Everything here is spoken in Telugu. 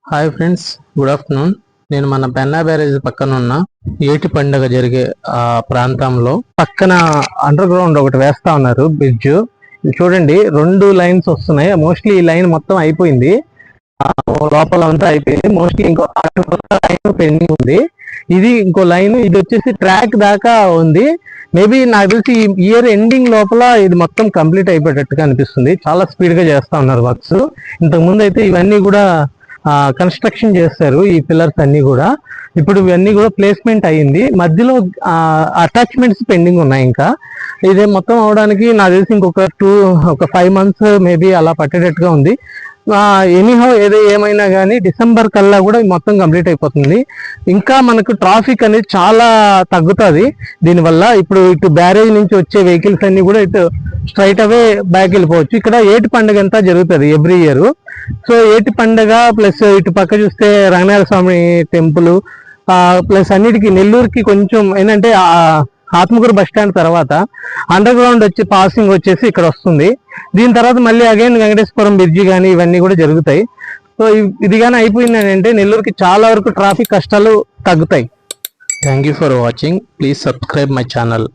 Hi friends, good afternoon. నేను మన పెన్నా బ్యారేజ్ పక్కన ఉన్న ఏటి పండుగ జరిగే ఆ ప్రాంతంలో పక్కన అండర్ గ్రౌండ్ ఒకటి వేస్తా ఉన్నారు బ్రిడ్జ్. చూడండి, 2 లైన్స్ వస్తున్నాయి. మోస్ట్లీ ఈ లైన్ మొత్తం అయిపోయింది, లోపల అంతా అయిపోయింది. మోస్ట్లీ ఇంకో లైన్ పెండింగ్ ఉంది. ఇది ఇంకో లైన్, ఇది వచ్చేసి ట్రాక్ దాకా ఉంది. మేబీ నాకు తెలిసి ఈ ఇయర్ ఎండింగ్ లోపల ఇది మొత్తం కంప్లీట్ అయిపోయేటట్టుగా అనిపిస్తుంది. చాలా స్పీడ్ గా చేస్తా ఉన్నారు వర్క్స్. ఇంతకు ముందు అయితే ఇవన్నీ కూడా కన్స్ట్రక్షన్ చేస్తారు, ఈ పిల్లర్స్ అన్ని కూడా. ఇప్పుడు ఇవన్నీ కూడా ప్లేస్మెంట్ అయ్యింది. మధ్యలో అటాచ్మెంట్స్ పెండింగ్ ఉన్నాయి. ఇంకా ఇదే మొత్తం అవడానికి నాకు తెలిసి ఒక 5 months మేబీ అలా పట్టేటట్టుగా ఉంది. ఎనీహౌ ఏమైనా కానీ డిసెంబర్ కల్లా కూడా మొత్తం కంప్లీట్ అయిపోతుంది. ఇంకా మనకు ట్రాఫిక్ అనేది చాలా తగ్గుతుంది దీనివల్ల. ఇప్పుడు ఇటు బ్యారేజ్ నుంచి వచ్చే వెహికల్స్ అన్ని కూడా ఇటు స్ట్రైట్ అవే బ్యాక్ వెళ్ళిపోవచ్చు. ఇక్కడ ఏటి పండుగ అంతా జరుగుతుంది ఎవ్రీ ఇయర్. సో ఏటి పండుగ ప్లస్ ఇటు పక్క చూస్తే రంగనాథ స్వామి టెంపుల్, ప్లస్ అన్నిటికీ నెల్లూరుకి కొంచెం ఏంటంటే ఆత్మకూరు బస్ స్టాండ్ తర్వాత అండర్ గ్రౌండ్ పాసింగ్ వచ్చేసి ఇక్కడ వస్తుంది. దీని తర్వాత మళ్ళీ అగైన్ వెంకటేశ్వరం బ్రిడ్జి కానీ ఇవన్నీ కూడా జరుగుతాయి. సో ఇది కానీ అయిపోయింది అంటే నెల్లూరుకి చాలా వరకు ట్రాఫిక్ కష్టాలు తగ్గుతాయి. Thank you for watching. Please subscribe my channel.